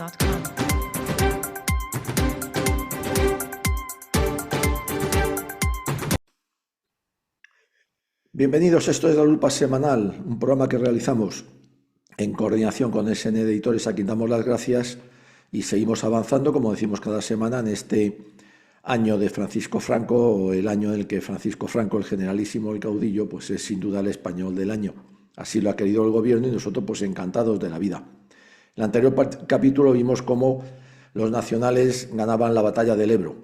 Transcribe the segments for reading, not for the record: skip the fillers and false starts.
gmail.com. Bienvenidos, esto es La Lupa Semanal, un programa que realizamos en coordinación con SN Editores, a quien damos las gracias y seguimos avanzando, como decimos cada semana, en este año de Francisco Franco, o el año en el que Francisco Franco, el generalísimo, el caudillo, pues es sin duda el español del año. Así lo ha querido el gobierno y nosotros pues encantados de la vida. En el anterior capítulo vimos cómo los nacionales ganaban la batalla del Ebro.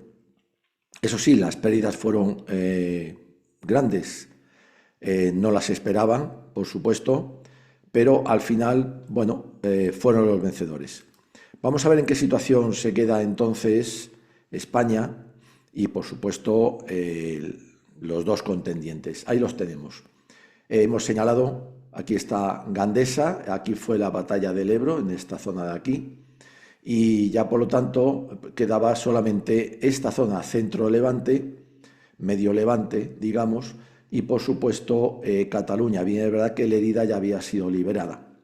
Eso sí, las pérdidas fueron grandes. No las esperaban, por supuesto, pero al final, fueron los vencedores. Vamos a ver en qué situación se queda entonces España y, por supuesto, los dos contendientes. Ahí los tenemos. Hemos señalado, aquí está Gandesa, aquí fue la batalla del Ebro, en esta zona de aquí, y ya por lo tanto quedaba solamente esta zona centro-levante, medio levante, digamos, y por supuesto Cataluña. Bien, es verdad que Lérida ya había sido liberada.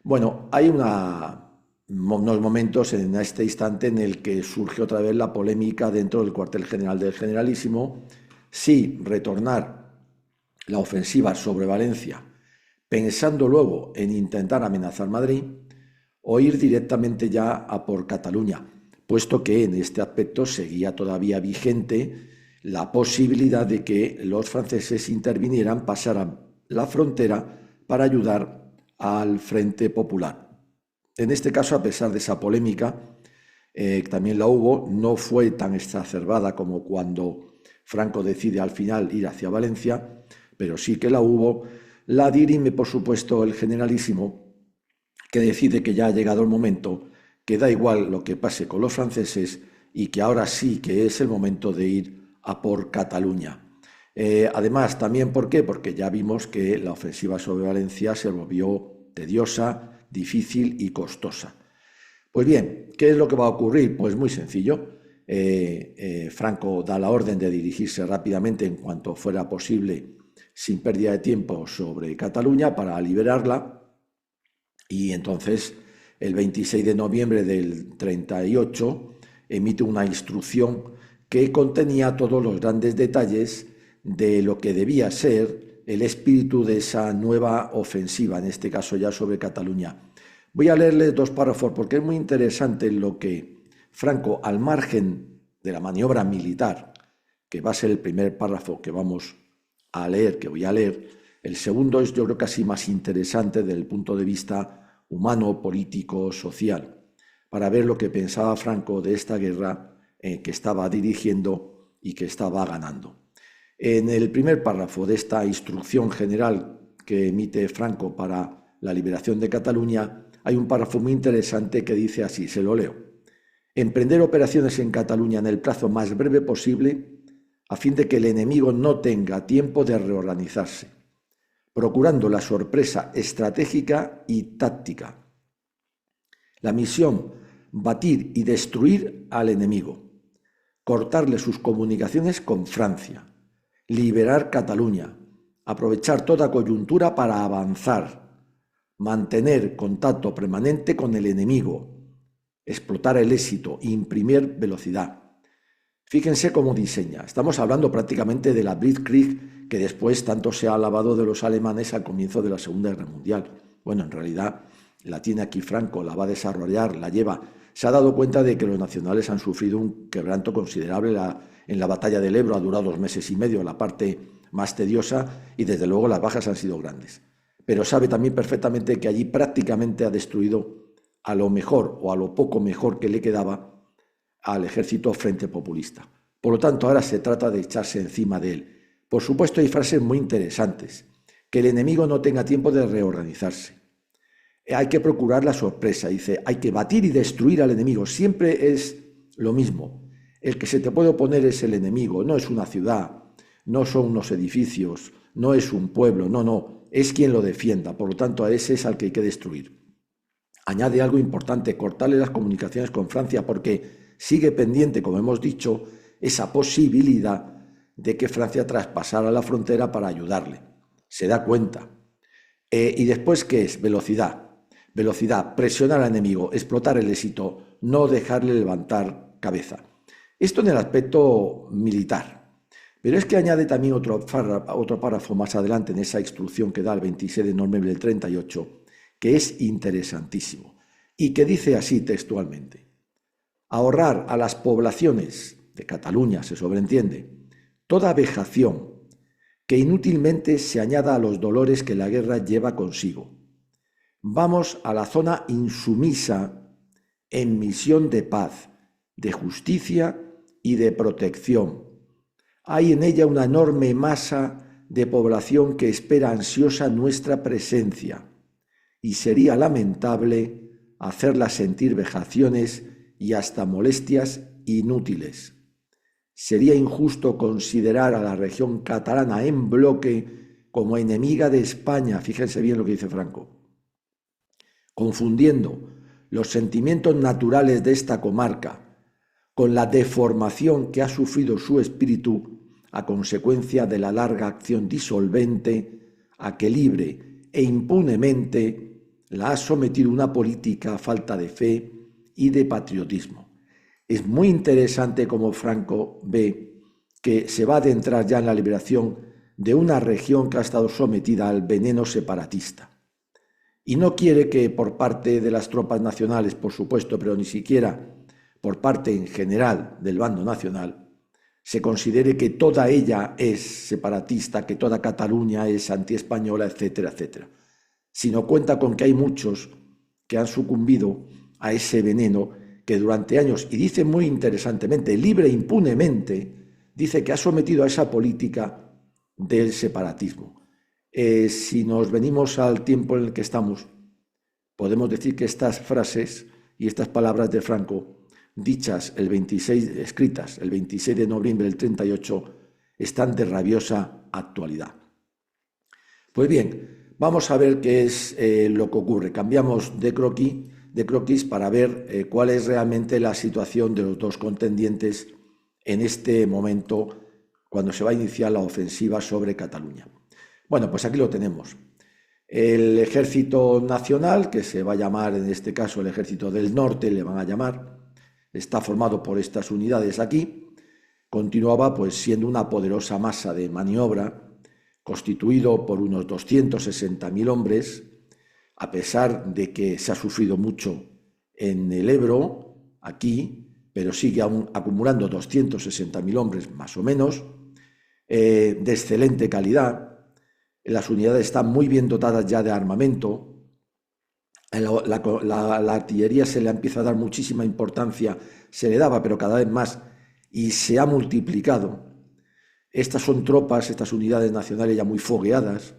Bueno, hay unos momentos en este instante en el que surge otra vez la polémica dentro del cuartel general del Generalísimo, si retornar la ofensiva sobre Valencia, pensando luego en intentar amenazar Madrid, o ir directamente ya a por Cataluña, puesto que en este aspecto seguía todavía vigente la posibilidad de que los franceses intervinieran, pasaran la frontera para ayudar al Frente Popular. En este caso, a pesar de esa polémica, también la hubo, no fue tan exacerbada como cuando Franco decide al final ir hacia Valencia, pero sí que la hubo. La dirime, por supuesto, el generalísimo, que decide que ya ha llegado el momento, que da igual lo que pase con los franceses y que ahora sí que es el momento de ir a por Cataluña. Además, también, ¿por qué? Porque ya vimos que la ofensiva sobre Valencia se volvió tediosa, difícil y costosa. Pues bien, ¿qué es lo que va a ocurrir? Pues muy sencillo. Franco da la orden de dirigirse rápidamente, en cuanto fuera posible, sin pérdida de tiempo, sobre Cataluña para liberarla, y entonces el 26 de noviembre del 38 emite una instrucción que contenía todos los grandes detalles de lo que debía ser el espíritu de esa nueva ofensiva, en este caso ya sobre Cataluña. Voy a leerles dos párrafos porque es muy interesante lo que Franco, al margen de la maniobra militar, que va a ser el primer párrafo que vamos a leer, que voy a leer. El segundo es, yo creo, casi más interesante desde el punto de vista humano, político, social, para ver lo que pensaba Franco de esta guerra que estaba dirigiendo y que estaba ganando. En el primer párrafo de esta instrucción general que emite Franco para la liberación de Cataluña, hay un párrafo muy interesante que dice así, se lo leo: emprender operaciones en Cataluña en el plazo más breve posible, a fin de que el enemigo no tenga tiempo de reorganizarse, procurando la sorpresa estratégica y táctica. La misión: batir y destruir al enemigo, cortarle sus comunicaciones con Francia, liberar Cataluña, aprovechar toda coyuntura para avanzar, mantener contacto permanente con el enemigo, explotar el éxito, imprimir velocidad. Fíjense cómo diseña. Estamos hablando prácticamente de la Blitzkrieg que después tanto se ha alabado de los alemanes al comienzo de la Segunda Guerra Mundial. Bueno, en realidad la tiene aquí Franco, la va a desarrollar, la lleva. Se ha dado cuenta de que los nacionales han sufrido un quebranto considerable en la batalla del Ebro, ha durado 2 meses y medio, la parte más tediosa, y desde luego las bajas han sido grandes. Pero sabe también perfectamente que allí prácticamente ha destruido a lo mejor o a lo poco mejor que le quedaba al ejército Frente Populista. Por lo tanto, ahora se trata de echarse encima de él. Por supuesto, hay frases muy interesantes. Que el enemigo no tenga tiempo de reorganizarse. Hay que procurar la sorpresa. Dice, hay que batir y destruir al enemigo. Siempre es lo mismo. El que se te puede oponer es el enemigo. No es una ciudad, no son unos edificios, no es un pueblo, no. Es quien lo defienda. Por lo tanto, a ese es al que hay que destruir. Añade algo importante, cortarle las comunicaciones con Francia, porque sigue pendiente, como hemos dicho, esa posibilidad de que Francia traspasara la frontera para ayudarle. Se da cuenta. ¿Y después qué es? Velocidad. Velocidad, presionar al enemigo, explotar el éxito, no dejarle levantar cabeza. Esto en el aspecto militar. Pero es que añade también otro párrafo más adelante en esa instrucción que da el 26 de noviembre del 38, que es interesantísimo y que dice así textualmente: ahorrar a las poblaciones de Cataluña, se sobreentiende, toda vejación que inútilmente se añada a los dolores que la guerra lleva consigo. Vamos a la zona insumisa en misión de paz, de justicia y de protección. Hay en ella una enorme masa de población que espera ansiosa nuestra presencia, y sería lamentable hacerla sentir vejaciones y hasta molestias inútiles. Sería injusto considerar a la región catalana en bloque como enemiga de España, fíjense bien lo que dice Franco, confundiendo los sentimientos naturales de esta comarca con la deformación que ha sufrido su espíritu a consecuencia de la larga acción disolvente a que libre e impunemente la ha sometido una política falta de fe y de patriotismo. Es muy interesante cómo Franco ve que se va a adentrar ya en la liberación de una región que ha estado sometida al veneno separatista. Y no quiere que por parte de las tropas nacionales, por supuesto, pero ni siquiera por parte en general del bando nacional, se considere que toda ella es separatista, que toda Cataluña es antiespañola, etcétera, etcétera. Sino cuenta con que hay muchos que han sucumbido a ese veneno que durante años, y dice muy interesantemente, libre e impunemente, dice que ha sometido a esa política del separatismo. Si nos venimos al tiempo en el que estamos, podemos decir que estas frases y estas palabras de Franco, dichas escritas el 26 de noviembre del 38, están de rabiosa actualidad. Pues bien, vamos a ver qué es lo que ocurre. Cambiamos de croquis para ver cuál es realmente la situación de los dos contendientes en este momento cuando se va a iniciar la ofensiva sobre Cataluña. Bueno, pues aquí lo tenemos. El Ejército Nacional, que se va a llamar en este caso el Ejército del Norte, le van a llamar, está formado por estas unidades aquí, continuaba pues siendo una poderosa masa de maniobra, constituido por unos 260.000 hombres, a pesar de que se ha sufrido mucho en el Ebro, aquí, pero sigue aún acumulando 260.000 hombres más o menos, de excelente calidad. Las unidades están muy bien dotadas ya de armamento. La artillería se le empieza a dar muchísima importancia, se le daba, pero cada vez más, y se ha multiplicado. Estas son tropas, estas unidades nacionales ya muy fogueadas,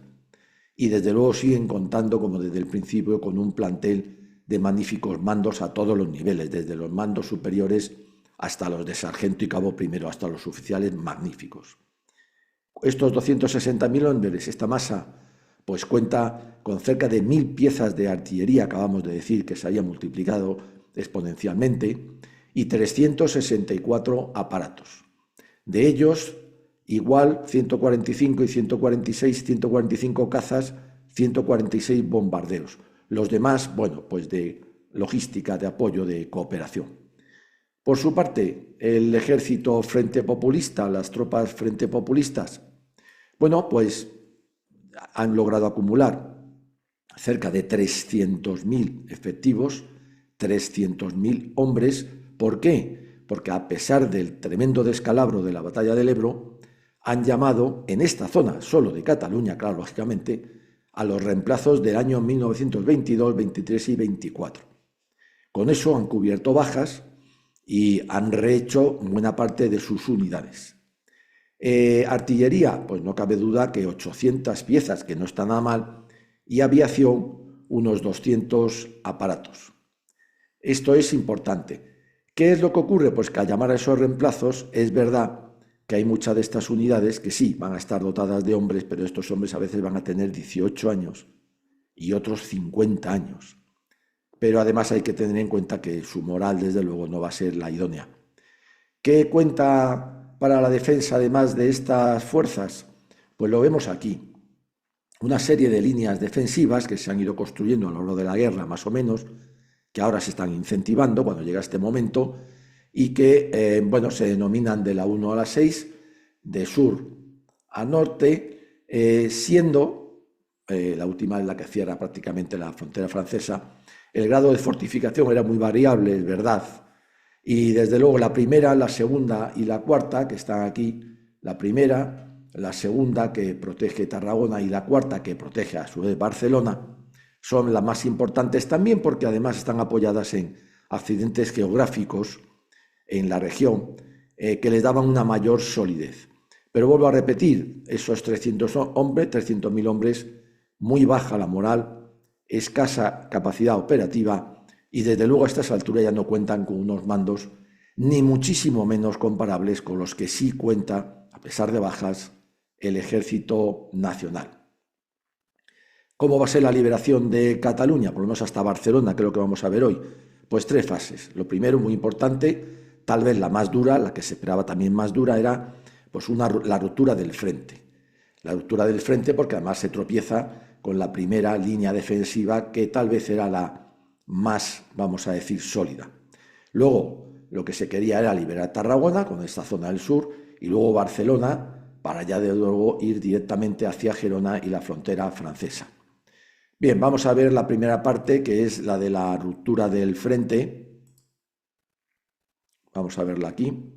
y desde luego siguen contando, como desde el principio, con un plantel de magníficos mandos a todos los niveles, desde los mandos superiores hasta los de sargento y cabo primero, hasta los oficiales magníficos. Estos 260.000 hombres, esta masa, pues cuenta con cerca de 1.000 piezas de artillería, acabamos de decir que se había multiplicado exponencialmente, y 364 aparatos. De ellos, igual 145 y 145 cazas, 146 bombarderos. Los demás, bueno, pues de logística, de apoyo, de cooperación. Por su parte, el ejército Frente Populista, las tropas Frente Populistas, bueno, pues han logrado acumular cerca de 300.000 efectivos, 300.000 hombres. ¿Por qué? Porque a pesar del tremendo descalabro de la batalla del Ebro, han llamado en esta zona, solo de Cataluña, claro, lógicamente, a los reemplazos del año 1922, 23 y 24. Con eso han cubierto bajas y han rehecho buena parte de sus unidades. Artillería, pues no cabe duda que 800 piezas, que no está nada mal, y aviación, unos 200 aparatos. Esto es importante. ¿Qué es lo que ocurre? Pues que al llamar a esos reemplazos, es verdad que hay muchas de estas unidades que sí, van a estar dotadas de hombres, pero estos hombres a veces van a tener 18 años y otros 50 años. Pero además hay que tener en cuenta que su moral, desde luego, no va a ser la idónea. ¿Qué cuenta para la defensa, además de estas fuerzas? Pues lo vemos aquí. una serie de líneas defensivas que se han ido construyendo a lo largo de la guerra, más o menos, que ahora se están incentivando cuando llega este momento y que, bueno, se denominan de la 1 a la 6, de sur a norte, siendo la última es la que cierra prácticamente la frontera francesa. El grado de fortificación era muy variable, es verdad, y desde luego la primera, la segunda y la cuarta, que están aquí, la primera, la segunda que protege Tarragona y la cuarta que protege a su vez Barcelona, son las más importantes también porque además están apoyadas en accidentes geográficos en la región que les daban una mayor solidez. Pero vuelvo a repetir, esos 300.000 hombres, muy baja la moral, escasa capacidad operativa y desde luego a estas alturas ya no cuentan con unos mandos ni muchísimo menos comparables con los que sí cuenta, a pesar de bajas, el Ejército Nacional. ¿Cómo va a ser la liberación de Cataluña? Por lo menos hasta Barcelona, que es lo que vamos a ver hoy. Pues 3 fases. Lo primero, muy importante, tal vez la más dura, la que se esperaba también más dura, era pues la ruptura del frente. La ruptura del frente porque además se tropieza con la primera línea defensiva que tal vez era la más, vamos a decir, sólida. Luego, lo que se quería era liberar Tarragona, con esta zona del sur, y luego Barcelona, para ya de luego ir directamente hacia Gerona y la frontera francesa. Bien, vamos a ver la primera parte, que es la de la ruptura del frente. Vamos a verla aquí.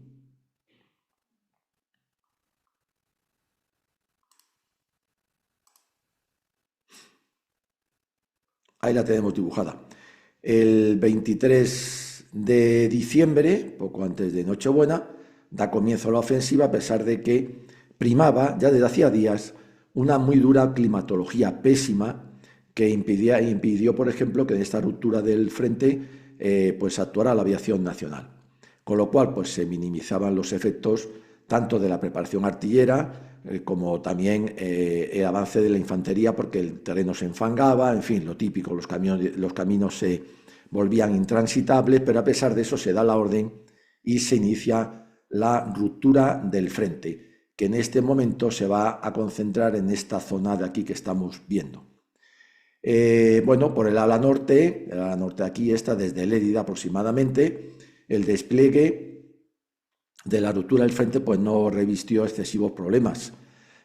Ahí la tenemos dibujada. El 23 de diciembre, poco antes de Nochebuena, da comienzo a la ofensiva a pesar de que primaba, ya desde hacía días, una muy dura climatología pésima que impidió, por ejemplo, que en esta ruptura del frente pues actuara la aviación nacional. Con lo cual pues, se minimizaban los efectos tanto de la preparación artillera como también el avance de la infantería porque el terreno se enfangaba, en fin, lo típico, los caminos se volvían intransitables, pero a pesar de eso se da la orden y se inicia la ruptura del frente, que en este momento se va a concentrar en esta zona de aquí que estamos viendo. Bueno, por el ala norte aquí está desde Lérida aproximadamente, el despliegue de la ruptura del frente pues no revistió excesivos problemas.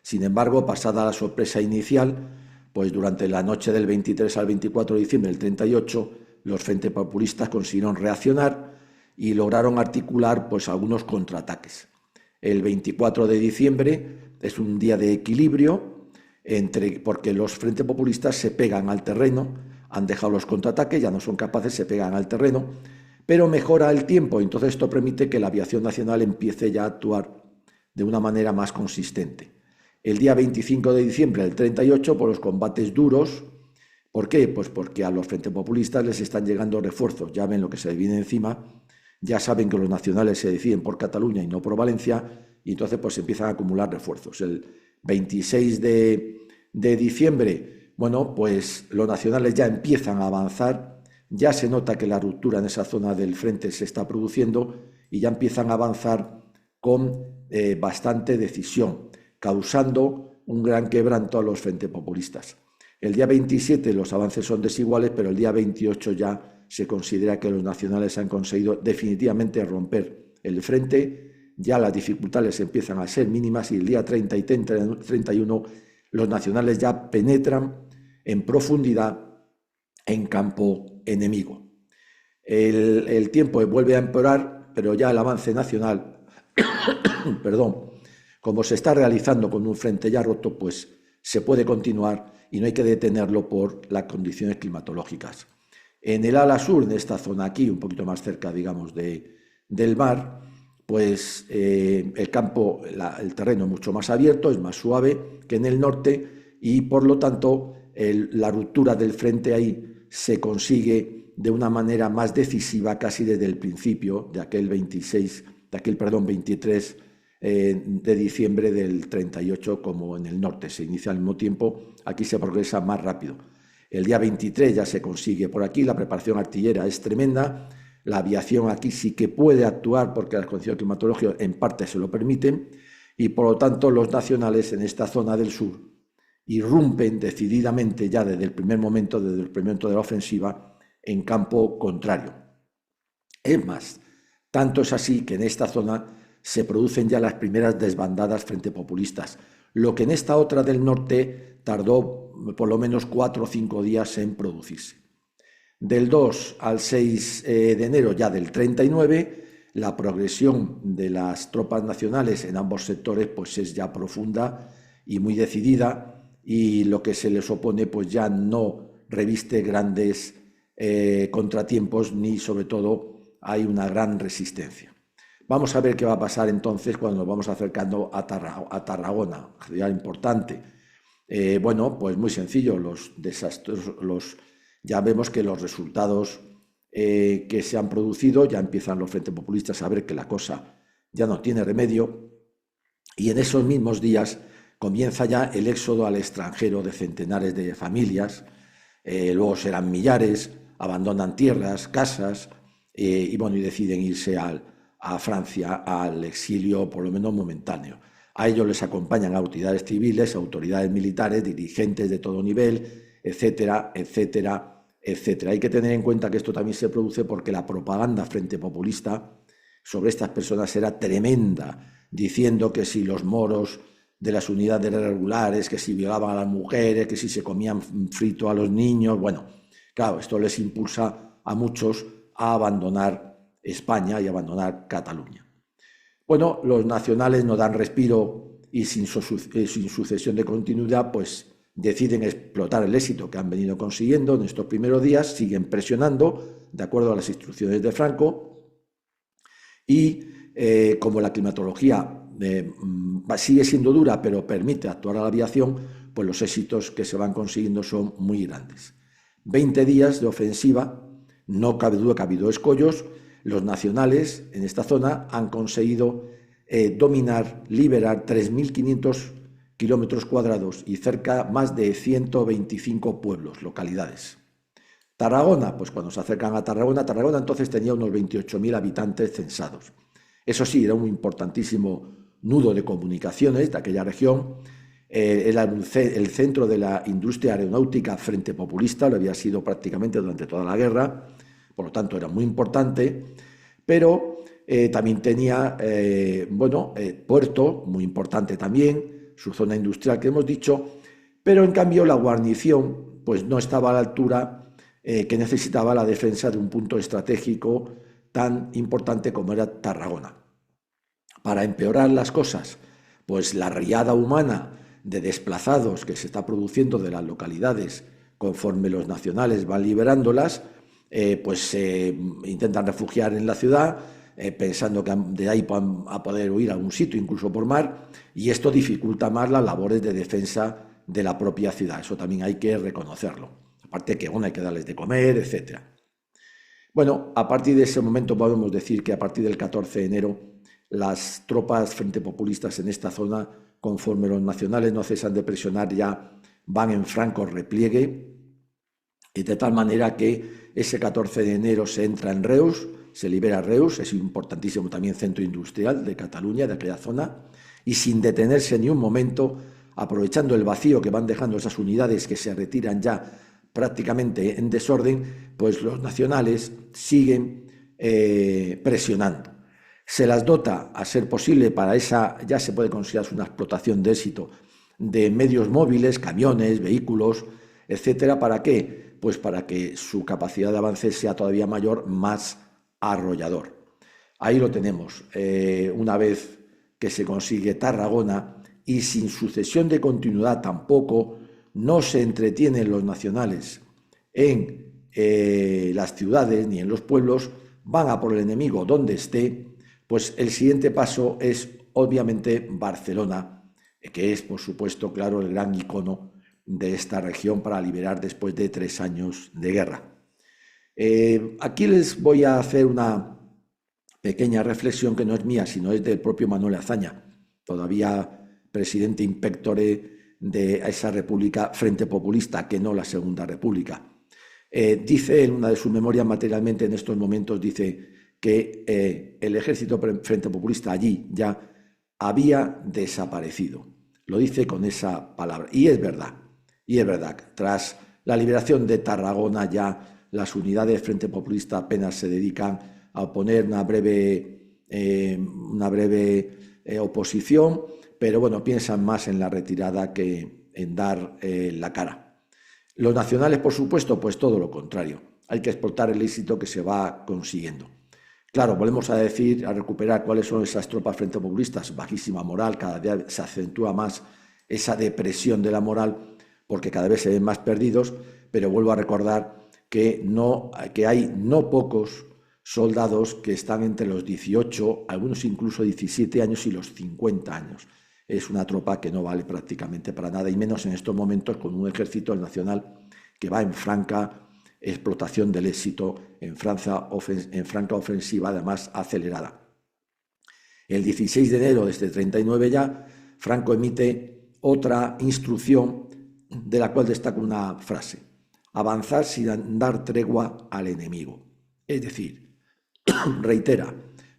Sin embargo, pasada la sorpresa inicial, pues durante la noche del 23 al 24 de diciembre del 38, los frentes populistas consiguieron reaccionar y lograron articular pues algunos contraataques. El 24 de diciembre es un día de equilibrio porque los frentes populistas se pegan al terreno, han dejado los contraataques, ya no son capaces, se pegan al terreno, pero mejora el tiempo, entonces esto permite que la aviación nacional empiece ya a actuar de una manera más consistente. El día 25 de diciembre del 38, por los combates duros, ¿por qué? Pues porque a los frentes populistas les están llegando refuerzos, ya ven lo que se les viene encima, ya saben que los nacionales se deciden por Cataluña y no por Valencia, y entonces pues empiezan a acumular refuerzos. El 26 de diciembre, bueno, pues los nacionales ya empiezan a avanzar, ya se nota que la ruptura en esa zona del frente se está produciendo y ya empiezan a avanzar con bastante decisión, causando un gran quebranto a los frentes populistas. El día 27 los avances son desiguales, pero el día 28 ya se considera que los nacionales han conseguido definitivamente romper el frente. Ya las dificultades empiezan a ser mínimas y el día 30 y 31 los nacionales ya penetran en profundidad en campo enemigo. El tiempo vuelve a empeorar, pero ya el avance nacional, perdón, como se está realizando con un frente ya roto, pues se puede continuar y no hay que detenerlo por las condiciones climatológicas. En el ala sur, en esta zona aquí, un poquito más cerca, digamos, del mar, pues el campo, el terreno es mucho más abierto, es más suave que en el norte y por lo tanto la ruptura del frente ahí se consigue de una manera más decisiva casi desde el principio de aquel 23 de diciembre del 38 como en el norte. Se inicia al mismo tiempo, aquí se progresa más rápido. El día 23 ya se consigue por aquí, la preparación artillera es tremenda. La aviación aquí sí que puede actuar porque las condiciones climatológicas en parte se lo permiten y por lo tanto los nacionales en esta zona del sur irrumpen decididamente ya desde el primer momento de la ofensiva en campo contrario. Es más, tanto es así que en esta zona se producen ya las primeras desbandadas frente populistas, lo que en esta otra del norte tardó por lo menos 4 o 5 días en producirse. Del 2 al 6 de enero ya del 39, la progresión de las tropas nacionales en ambos sectores pues es ya profunda y muy decidida, y lo que se les opone pues ya no reviste grandes contratiempos, ni sobre todo hay una gran resistencia. Vamos a ver qué va a pasar entonces cuando nos vamos acercando a Tarragona, ciudad importante. Bueno, pues muy sencillo, los desastres, ya vemos que los resultados que se han producido, ya empiezan los frentes populistas a ver que la cosa ya no tiene remedio, y en esos mismos días comienza ya el éxodo al extranjero de centenares de familias, luego serán millares, abandonan tierras, casas, y deciden irse a Francia al exilio, por lo menos momentáneo. A ellos les acompañan autoridades civiles, autoridades militares, dirigentes de todo nivel, etcétera, etcétera, etcétera. Hay que tener en cuenta que esto también se produce porque la propaganda frente populista sobre estas personas era tremenda, diciendo que si los moros de las unidades regulares, que si violaban a las mujeres, que si se comían frito a los niños. Bueno, claro, esto les impulsa a muchos a abandonar España y abandonar Cataluña. Bueno, los nacionales no dan respiro y sin sucesión de continuidad, pues deciden explotar el éxito que han venido consiguiendo en estos primeros días, siguen presionando de acuerdo a las instrucciones de Franco, y como la climatología sigue siendo dura pero permite actuar a la aviación, pues los éxitos que se van consiguiendo son muy grandes. 20 días de ofensiva, no cabe duda que ha habido escollos. Los nacionales en esta zona han conseguido dominar, liberar 3.500 kilómetros cuadrados y cerca más de 125 pueblos, localidades. Tarragona, pues cuando se acercan a Tarragona entonces tenía unos 28.000 habitantes censados. Eso sí, era un importantísimo nudo de comunicaciones de aquella región. Era el centro de la industria aeronáutica frente populista, lo había sido prácticamente durante toda la guerra, por lo tanto era muy importante, pero también tenía, puerto, muy importante también, su zona industrial que hemos dicho, pero en cambio la guarnición pues no estaba a la altura que necesitaba la defensa de un punto estratégico tan importante como era Tarragona. Para empeorar las cosas, pues la riada humana de desplazados que se está produciendo de las localidades conforme los nacionales van liberándolas, pues se intentan refugiar en la ciudad, pensando que de ahí van a poder huir a algún sitio, incluso por mar, y esto dificulta más las labores de defensa de la propia ciudad. Eso también hay que reconocerlo. Aparte que hay que darles de comer, etc. Bueno, a partir de ese momento podemos decir que a partir del 14 de enero las tropas frente populistas en esta zona, conforme los nacionales no cesan de presionar, ya van en franco repliegue, y de tal manera que ese 14 de enero se entra en Reus, se libera Reus, es importantísimo también centro industrial de Cataluña, de aquella zona, y sin detenerse ni un momento, aprovechando el vacío que van dejando esas unidades que se retiran ya prácticamente en desorden, pues los nacionales siguen presionando. Se las dota, a ser posible, para esa ya se puede considerar una explotación de éxito, de medios móviles, camiones, vehículos, etcétera. ¿Para qué? Pues para que su capacidad de avance sea todavía mayor, más arrollador. Ahí lo tenemos. Una vez que se consigue Tarragona y sin sucesión de continuidad tampoco, no se entretienen los nacionales en las ciudades ni en los pueblos, van a por el enemigo donde esté, pues el siguiente paso es obviamente Barcelona, que es por supuesto, claro, el gran icono de esta región para liberar después de 3 años de guerra. Aquí les voy a hacer una pequeña reflexión que no es mía, sino es del propio Manuel Azaña, todavía presidente in pectore de esa república frente populista, que no la Segunda República. Dice en una de sus memorias, materialmente en estos momentos, dice que el ejército frente populista allí ya había desaparecido. lo dice con esa palabra. Y es verdad, tras la liberación de Tarragona ya las unidades del Frente Populista apenas se dedican a oponer una breve oposición, pero bueno, piensan más en la retirada que en dar la cara. Los nacionales, por supuesto, pues todo lo contrario. Hay que explotar el éxito que se va consiguiendo. Claro, volvemos a decir, a recuperar cuáles son esas tropas frente populistas, bajísima moral, cada día se acentúa más esa depresión de la moral porque cada vez se ven más perdidos, pero vuelvo a recordar que hay no pocos soldados que están entre los 18, algunos incluso 17 años y los 50 años. Es una tropa que no vale prácticamente para nada, y menos en estos momentos con un ejército nacional que va en franca explotación del éxito, en franca ofensiva, además acelerada. El 16 de enero de este 39 ya, Franco emite otra instrucción de la cual destaca una frase: avanzar sin dar tregua al enemigo. Es decir, reitera,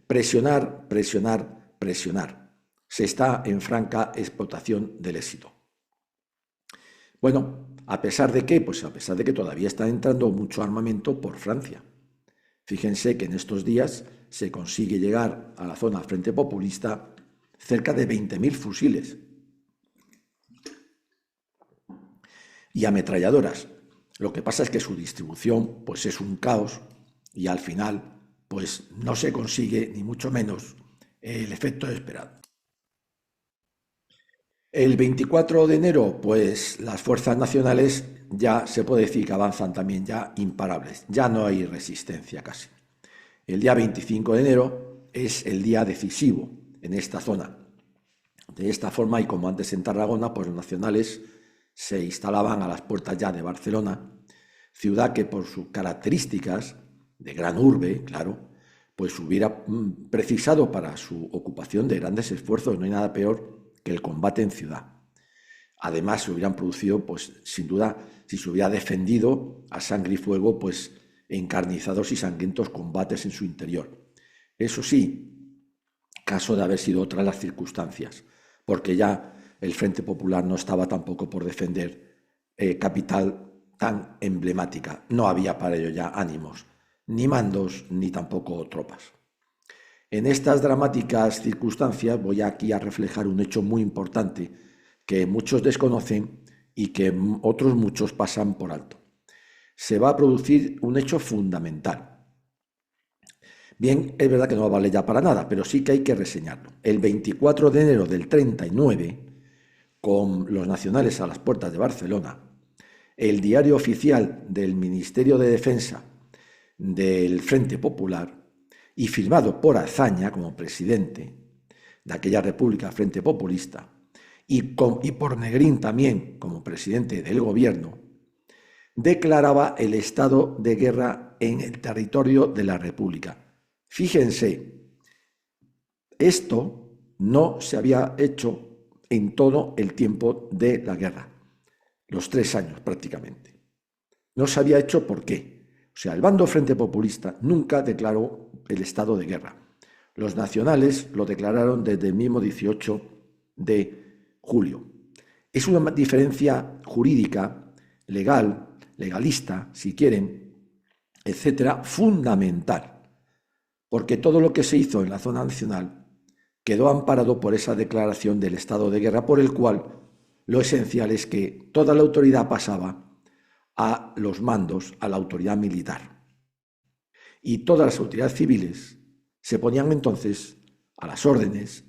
presionar, presionar, presionar. Se está en franca explotación del éxito. Bueno, ¿a pesar de qué? Pues a pesar de que todavía está entrando mucho armamento por Francia. Fíjense que en estos días se consigue llegar a la zona Frente Populista cerca de 20.000 fusiles y ametralladoras. Lo que pasa es que su distribución pues es un caos y al final pues no se consigue ni mucho menos el efecto esperado. El 24 de enero, pues las fuerzas nacionales ya se puede decir que avanzan también ya imparables, ya no hay resistencia casi. El día 25 de enero es el día decisivo en esta zona. De esta forma, y como antes en Tarragona, pues los nacionales se instalaban a las puertas ya de Barcelona, ciudad que por sus características de gran urbe, claro, pues hubiera precisado para su ocupación de grandes esfuerzos. No hay nada peor que el combate en ciudad. Además, se hubieran producido, pues sin duda, si se hubiera defendido a sangre y fuego, pues encarnizados y sangrientos combates en su interior. Eso sí, caso de haber sido otras las circunstancias, porque ya el Frente Popular no estaba tampoco por defender capital tan emblemática. No había para ello ya ánimos, ni mandos, ni tampoco tropas. En estas dramáticas circunstancias voy aquí a reflejar un hecho muy importante que muchos desconocen y que otros muchos pasan por alto. Se va a producir un hecho fundamental. Bien, es verdad que no vale ya para nada, pero sí que hay que reseñarlo. El 24 de enero del 39, con los nacionales a las puertas de Barcelona, el diario oficial del Ministerio de Defensa del Frente Popular, y firmado por Azaña como presidente de aquella República Frente Populista, y por Negrín también como presidente del gobierno, declaraba el estado de guerra en el territorio de la República. Fíjense, esto no se había hecho en todo el tiempo de la guerra, los 3 años prácticamente. No se había hecho. ¿Por qué? O sea, el bando Frente Populista nunca declaró el estado de guerra. Los nacionales lo declararon desde el mismo 18 de julio. Es una diferencia jurídica, legal, legalista, si quieren, etcétera, fundamental, porque todo lo que se hizo en la zona nacional quedó amparado por esa declaración del estado de guerra, por el cual lo esencial es que toda la autoridad pasaba a los mandos, a la autoridad militar. Y todas las autoridades civiles se ponían entonces a las órdenes,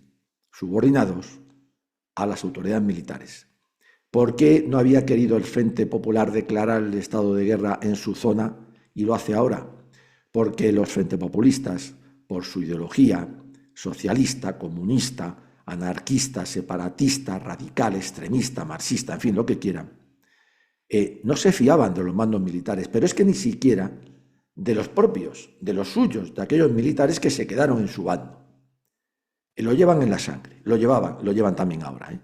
subordinados a las autoridades militares. ¿Por qué no había querido el Frente Popular declarar el estado de guerra en su zona y lo hace ahora? Porque los Frente Populistas, por su ideología socialista, comunista, anarquista, separatista, radical, extremista, marxista, en fin, lo que quieran, no se fiaban de los mandos militares, pero es que ni siquiera de los propios, de los suyos, de aquellos militares que se quedaron en su bando. Lo llevan en la sangre, lo llevan también ahora.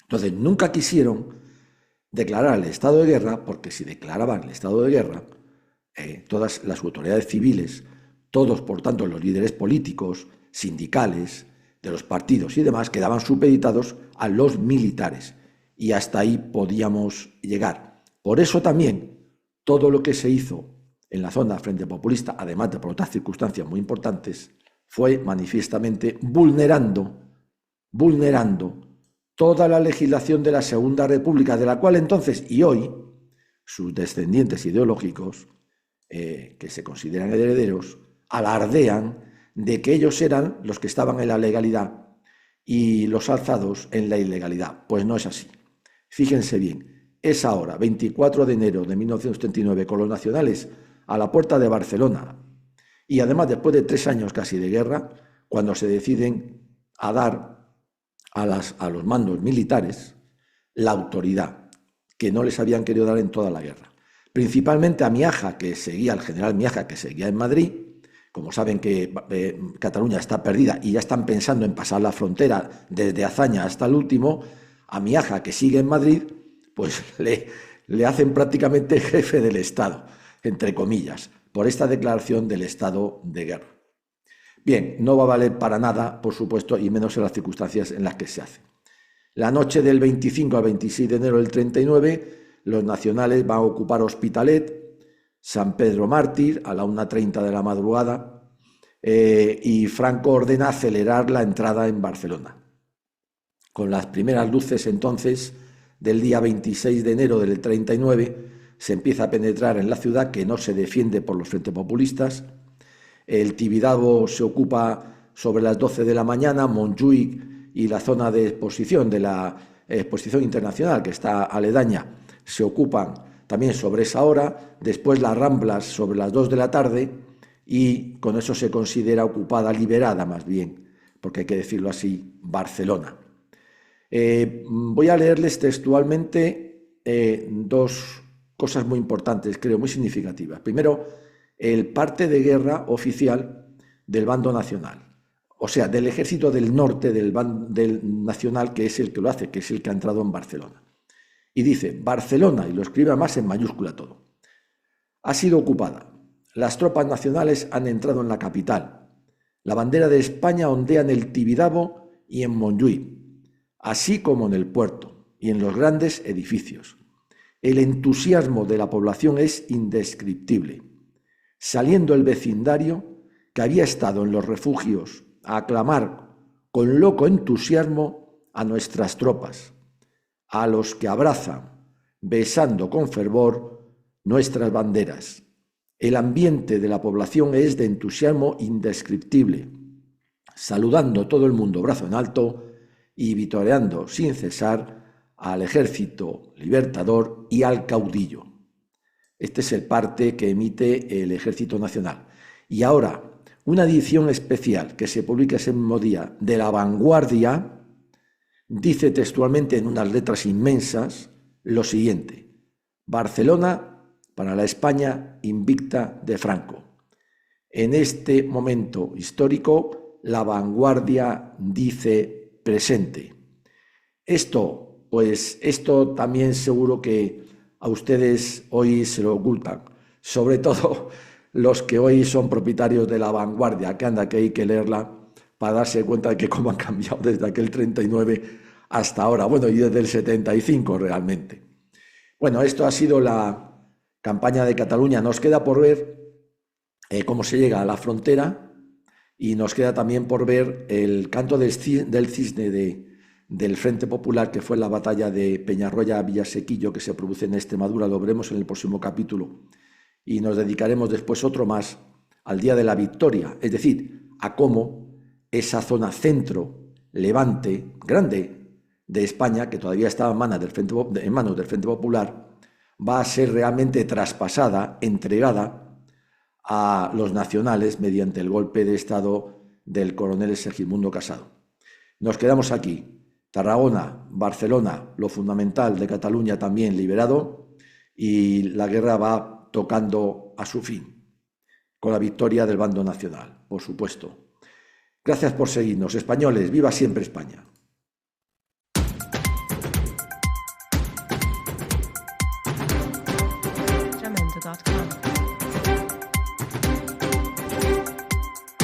Entonces, nunca quisieron declarar el estado de guerra, porque si declaraban el estado de guerra, todas las autoridades civiles, todos, por tanto, los líderes políticos, sindicales, de los partidos y demás, quedaban supeditados a los militares. Y hasta ahí podíamos llegar. Por eso también todo lo que se hizo en la zona Frente Populista, además de por otras circunstancias muy importantes, fue manifiestamente vulnerando toda la legislación de la Segunda República, de la cual entonces y hoy sus descendientes ideológicos, que se consideran herederos, alardean de que ellos eran los que estaban en la legalidad y los alzados en la ilegalidad. Pues no es así. Fíjense bien, es ahora, 24 de enero de 1939, con los nacionales a la puerta de Barcelona, y además después de 3 años casi de guerra, cuando se deciden a dar a los mandos militares la autoridad que no les habían querido dar en toda la guerra. Principalmente a Miaja, que seguía, al general Miaja, que seguía en Madrid. Como saben que Cataluña está perdida y ya están pensando en pasar la frontera desde Azaña hasta el último, a Miaja, que sigue en Madrid, pues le hacen prácticamente jefe del Estado, entre comillas, por esta declaración del estado de guerra. Bien, no va a valer para nada, por supuesto, y menos en las circunstancias en las que se hace. La noche del 25 al 26 de enero del 39, los nacionales van a ocupar Hospitalet, San Pedro Mártir, a la 1:30 de la madrugada, y Franco ordena acelerar la entrada en Barcelona. Con las primeras luces, entonces, del día 26 de enero del 39, se empieza a penetrar en la ciudad, que no se defiende por los frentes populistas. El Tibidabo se ocupa sobre las 12 de la mañana, Montjuïc y la zona de exposición de la exposición internacional, que está aledaña, se ocupan también sobre esa hora. Después las Ramblas sobre las 2 de la tarde, y con eso se considera ocupada, liberada más bien, porque hay que decirlo así, Barcelona. Voy a leerles textualmente 2 cosas muy importantes, creo, muy significativas. Primero, el parte de guerra oficial del bando nacional, o sea, del ejército del norte del nacional, que es el que lo hace, que es el que ha entrado en Barcelona. Y dice, Barcelona, y lo escribe además en mayúscula todo, ha sido ocupada. Las tropas nacionales han entrado en la capital. La bandera de España ondea en el Tibidabo y en Montjuïc, así como en el puerto y en los grandes edificios. El entusiasmo de la población es indescriptible. Saliendo el vecindario, que había estado en los refugios a aclamar con loco entusiasmo a nuestras tropas, a los que abrazan, besando con fervor nuestras banderas. El ambiente de la población es de entusiasmo indescriptible, saludando todo el mundo brazo en alto y vitoreando sin cesar al ejército libertador y al caudillo. Este es el parte que emite el Ejército Nacional. Y ahora, una edición especial que se publica ese mismo día de La Vanguardia dice textualmente en unas letras inmensas lo siguiente: Barcelona para la España invicta de Franco. En este momento histórico, La Vanguardia dice presente. Esto también seguro que a ustedes hoy se lo ocultan, sobre todo los que hoy son propietarios de La Vanguardia, que anda que hay que leerla para darse cuenta de que cómo han cambiado desde aquel 39 hasta ahora, bueno, y desde el 75 realmente. Bueno, esto ha sido la campaña de Cataluña. Nos queda por ver cómo se llega a la frontera, y nos queda también por ver el canto del cisne del Frente Popular, que fue la batalla de Peñarroya-Villasequillo, que se produce en Extremadura. Lo veremos en el próximo capítulo, y nos dedicaremos después otro más al Día de la Victoria, es decir, a cómo esa zona centro-levante grande de España, que todavía estaba en manos del Frente Popular, va a ser realmente traspasada, entregada a los nacionales mediante el golpe de Estado del coronel Segismundo Casado. Nos quedamos aquí. Tarragona, Barcelona, lo fundamental de Cataluña también liberado, y la guerra va tocando a su fin, con la victoria del bando nacional, por supuesto. Gracias por seguirnos, españoles. ¡Viva siempre España!